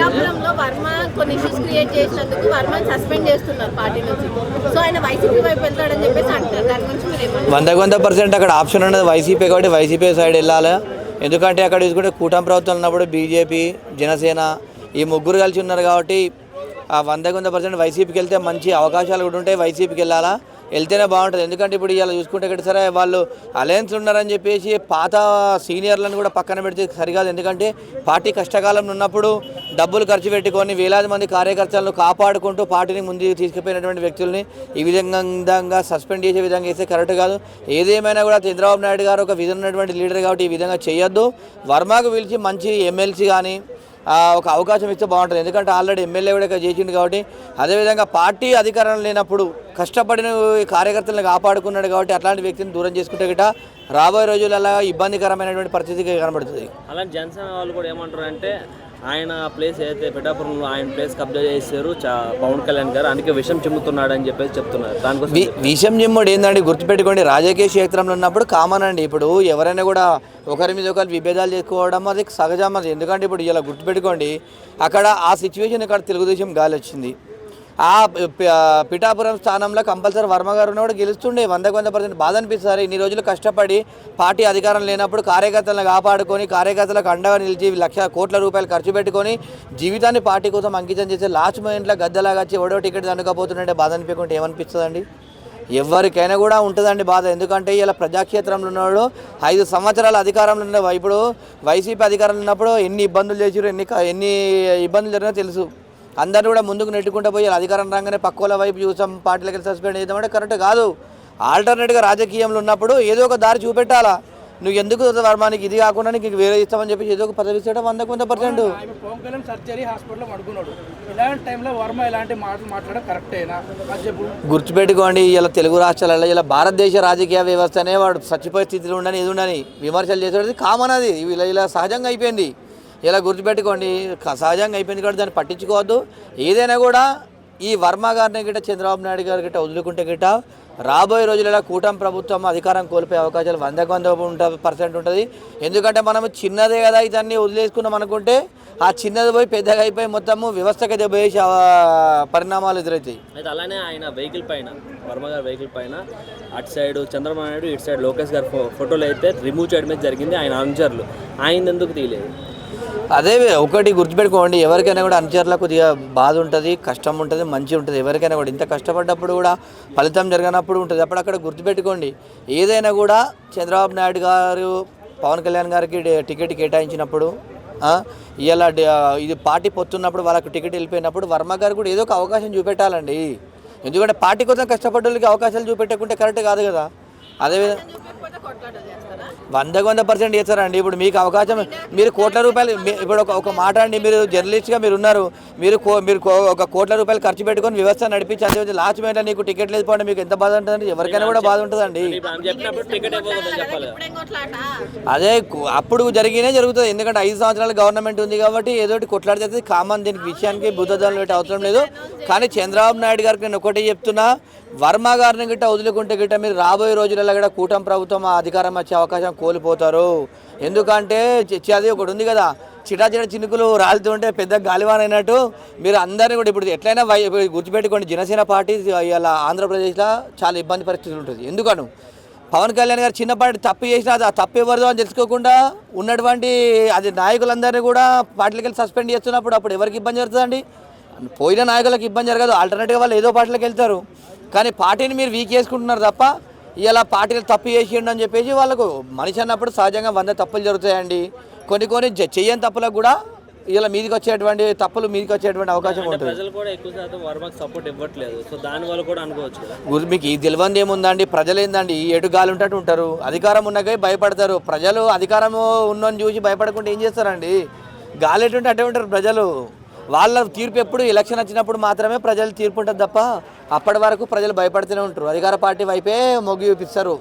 పిఠాపురంలో వర్మ కొన్ని issues create చేసినందుకు వర్మని సస్పెండ్ చేస్తున్నారు పార్టీ నుంచి. సో ఆయన వైసీపీ వైపు వెళ్తాడని చెప్పేసి అంటారు. దాని గురించి మీరు ఏమంటారు? 100% అక్కడ ఆప్షన్ ఉన్నది వైసీపీ కాబట్టి వైసీపీ సైడ్ వెళ్ళాలి. ఎందుకంటే అక్కడ చూసుకుంటే కూటమి ప్రభుత్వం ఉన్నప్పుడు బీజేపీ, జనసేన ఈ ముగ్గురు కలిసి ఉన్నారు కాబట్టి ఆ 100% వైసీపీకి వెళ్తే మంచి అవకాశాలు కూడా ఉంటాయి. వైసీపీకి వెళ్ళాలా, వెళ్తేనే బాగుంటుంది. ఎందుకంటే ఇప్పుడు ఇలా చూసుకుంటే ఇక్కడ సరే వాళ్ళు అలయన్స్ ఉన్నారని చెప్పేసి పాత సీనియర్లను కూడా పక్కన పెడితే సరికాదు. ఎందుకంటే పార్టీ కష్టకాలంలో ఉన్నప్పుడు డబ్బులు ఖర్చు పెట్టుకొని వేలాది మంది కార్యకర్తలను కాపాడుకుంటూ పార్టీని ముందుకు తీసుకుపోయినటువంటి వ్యక్తుల్ని ఈ విధంగా సస్పెండ్ చేసే విధంగా చేస్తే కరెక్ట్ కాదు. ఏదేమైనా కూడా చంద్రబాబు నాయుడు గారు ఒక విధంగా ఉన్నటువంటి లీడర్ కాబట్టి ఈ విధంగా చేయొద్దు. వర్మకు పిలిచి మంచి ఎమ్మెల్సీ కానీ ఒక అవకాశం ఇస్తే బాగుంటుంది. ఎందుకంటే ఆల్రెడీ ఎమ్మెల్యే కూడా చేసిండు కాబట్టి. అదేవిధంగా పార్టీ అధికారం లేనప్పుడు కష్టపడిన కార్యకర్తలను కాపాడుకున్నాడు కాబట్టి అట్లాంటి వ్యక్తిని దూరం చేసుకుంటే గిట్ట రాబోయే రోజులలో ఇబ్బందికరమైనటువంటి పరిస్థితికి కనబడుతుంది. అలాంటి జనసేన వాళ్ళు కూడా ఏమంటారు అంటే ఆయన ప్లేస్ ఏదైతే పిఠాపురంలో ఆయన ప్లేస్ కబ్జా చేశారు పవన్ కళ్యాణ్ గారు, అందుకే విషం చిమ్ముతున్నాడు అని చెప్పేసి చెప్తున్నారు. దానికోసం విషం చిమ్ముడు ఏంటంటే గుర్తుపెట్టుకోండి, రాజకీయ క్షేత్రంలో ఉన్నప్పుడు కామన్ అండి. ఇప్పుడు ఎవరైనా కూడా ఒకరి మీద ఒకరు విభేదాలు చేసుకోవడం అది సహజం. అది ఎందుకంటే ఇప్పుడు ఇలా గుర్తుపెట్టుకోండి, అక్కడ ఆ సిచ్యువేషన్ ఇక్కడ తెలుగుదేశం గాలి వచ్చింది. ఆ పిఠాపురం స్థానంలో కంపల్సరీ వర్మ గారు ఉన్నప్పుడు గెలుస్తుండే. 100% బాధ అనిపిస్తారు. ఇన్ని రోజులు కష్టపడి పార్టీ అధికారం లేనప్పుడు కార్యకర్తలను కాపాడుకొని కార్యకర్తలకు అండగా నిలిచి లక్షల కోట్ల రూపాయలు ఖర్చు పెట్టుకొని జీవితాన్ని పార్టీ కోసం అంకితం చేసే లాస్ట్ మూమెంట్లో గద్దలాగా వచ్చి ఎవడో టికెట్ దండుకపోతుంటే బాధ అనిపించుకుంటే ఏమనిపిస్తుందండి? ఎవరికైనా కూడా ఉంటుందండి బాధ. ఎందుకంటే ఇలా ప్రజాక్షేత్రంలో ఉన్నవాడు 5 సంవత్సరాల అధికారంలో ఉన్న ఇప్పుడు వైసీపీ అధికారంలో ఉన్నప్పుడు ఎన్ని ఇబ్బందులు చేసారు, ఎన్ని ఇబ్బందులు జరిగినా తెలుసు. అందరూ కూడా ముందుకు నెట్టుకుంటూ పోయి అధికారం రాగానే పక్కోల వైపు చూసాం, పార్టీలకి సస్పెండ్ చేద్దామంటే కరెక్ట్ కాదు. ఆల్టర్నేట్గా రాజకీయంలో ఉన్నప్పుడు ఏదో ఒక దారి చూపెట్టాలా. నువ్వు ఎందుకు వర్మానికి ఇది కాకుండా నీకు వేరే ఇస్తామని చెప్పి ఏదో ఒక పదవి ఇస్తాడు 100%. పవన్ కళ్యాణ్ సర్జరీ హాస్పిటల్లో పడుకున్నాడు. ఇలాంటి టైంలో వర్మ ఇలాంటి మాటలు మాట్లాడడం కరెక్టేనా? గుర్తుపెట్టుకోండి, ఇలా తెలుగు రాష్ట్రాలలో ఇలా భారతదేశ రాజకీయ వ్యవస్థనే వాడు చచ్చిపోయే స్థితిలో ఉండని ఏది ఉండని విమర్శలు చేసేది కామన్. అది ఇలా సహజంగా అయిపోయింది. ఇలా గుర్తుపెట్టుకోండి, సహజంగా అయిపోయింది కాబట్టి దాన్ని పట్టించుకోవద్దు. ఏదైనా కూడా ఈ వర్మ గారిని గిట్ట చంద్రబాబు నాయుడు గారి గిట్ట వదులుకుంటే గిట్ట రాబోయే రోజులలో కూటమి ప్రభుత్వం అధికారం కోల్పోయే అవకాశాలు 100% ఉంటుంది. ఎందుకంటే మనం చిన్నదే కదా ఇదన్నీ వదిలేసుకున్నాం అనుకుంటే ఆ చిన్నది పోయి పెద్దగా అయిపోయి మొత్తము వ్యవస్థకి దెబ్బేసే పరిణామాలు ఎదురవుతాయి. అయితే అలానే ఆయన వెహికల్ పైన, వర్మ గారి వెహికల్ పైన అటు సైడ్ చంద్రబాబు నాయుడు, ఇటు సైడ్ లోకేష్ గారి ఫోటోలు అయితే రిమూవ్ చేయడం మీద జరిగింది. ఆయన అనుచరులు ఆయన ఎందుకు తీయలేదు? అదే ఒకటి గుర్తుపెట్టుకోండి, ఎవరికైనా కూడా అనుచరులకు కొద్దిగా బాధ ఉంటుంది, కష్టం ఉంటుంది, మంచి ఉంటుంది. ఎవరికైనా కూడా ఇంత కష్టపడ్డప్పుడు కూడా ఫలితం జరగనప్పుడు ఉంటుంది. అక్కడ గుర్తుపెట్టుకోండి, ఏదైనా కూడా చంద్రబాబు నాయుడు గారు పవన్ కళ్యాణ్ గారికి టికెట్ కేటాయించినప్పుడు ఇలా ఇది పార్టీ పొత్తున్నప్పుడు వాళ్ళకి టికెట్ వెళ్ళిపోయినప్పుడు వర్మ గారు కూడా ఏదో ఒక అవకాశం చూపెట్టాలండి. ఎందుకంటే పార్టీ కోసం కష్టపడ్డోళ్ళకి అవకాశాలు చూపెట్టకుంటే కరెక్ట్ కాదు కదా. అదేవిధంగా 100% చేస్తారండి. ఇప్పుడు మీకు అవకాశం, మీరు కోట్ల రూపాయలు, ఇప్పుడు ఒక మాట అండి, మీరు జర్నలిస్ట్గా మీరు ఉన్నారు, మీరు 1 కోట్ల రూపాయలు ఖర్చు పెట్టుకొని వ్యవస్థ నడిపించి అదే లాస్ట్ మినిట్లో నీకు టికెట్ లేకపోవడం మీకు ఎంత బాధ ఉంటుందండి? ఎవరికైనా కూడా బాధ ఉంటుందండి. అదే అప్పుడు జరుగుతుంది. ఎందుకంటే 5 సంవత్సరాల గవర్నమెంట్ ఉంది కాబట్టి ఏదోటి కొట్లాడితే కామన్. దీనికి విషయానికి బుద్ధదాలు పెట్టి అవసరం లేదు. కానీ చంద్రబాబు నాయుడు గారికి నేను ఒకటి చెప్తున్నా, వర్మ గారిని గిట్ట వదులుకుంటే గిట్ట మీరు రాబోయే రోజులలో కూడా కూటమి ప్రభుత్వం అధికారం వచ్చే అవకాశం కోల్పోతారు. ఎందుకంటే అది ఒకటి ఉంది కదా, చిటాచిట చినుకులు రాలుతుంటే పెద్ద గాలివాన అయినట్టు మీరు అందరినీ కూడా ఇప్పుడు ఎట్లయినా గుర్తుపెట్టుకోండి, జనసేన పార్టీ ఇలా ఆంధ్రప్రదేశ్లో చాలా ఇబ్బంది పరిస్థితులు ఉంటుంది. ఎందుకను పవన్ కళ్యాణ్ గారు చిన్నపాటి తప్పు చేసినా అది ఆ తప్పు ఎవరిదో అని తెలుసుకోకుండా ఉన్నటువంటి అది నాయకులందరినీ కూడా పార్టీలకి వెళ్ళి సస్పెండ్ చేస్తున్నప్పుడు అప్పుడు ఎవరికి ఇబ్బంది జరుగుతుందండి? పోయిన నాయకులకు ఇబ్బంది జరగదు. ఆల్టర్నేటివ్గా వాళ్ళు ఏదో పార్టీలకు వెళ్తారు. కానీ పార్టీని మీరు వీక్ చేసుకుంటున్నారు తప్ప ఇలా పార్టీలు తప్పు చేసిండు అని చెప్పేసి వాళ్ళకు మనిషి అన్నప్పుడు సహజంగా 100 తప్పులు జరుగుతాయండి. కొన్ని చెయ్యని తప్పులకు కూడా ఇలా మీదికి వచ్చేటువంటి తప్పులు మీదికి వచ్చేటువంటి అవకాశం ఉంటుంది. ప్రజలు కూడా ఎక్కువ శాతం వర్మకు సపోర్ట్ ఇవ్వట్లేదు. సో దానివల్ల కూడా అనుకోవచ్చు కదా. మీకు ఈ తెలియంది ఏముందండి, ప్రజలు ఏందండి ఎటు గాలి ఉంటట్టు ఉంటారు. అధికారం ఉన్నాకే భయపడతారు ప్రజలు. అధికారం ఉన్నని చూసి భయపడకుండా ఏం చేస్తారండి? గాలి ఎటుంటే అటే ఉంటారు ప్రజలు. వాళ్ళ తీర్పు ఎప్పుడు ఎలక్షన్ వచ్చినప్పుడు మాత్రమే ప్రజలు తీర్పు ఉంటుంది తప్ప అప్పటి వరకు ప్రజలు భయపడుతూనే ఉంటారు. అధికార పార్టీ వైపే మొగ్గు చూపిస్తారు.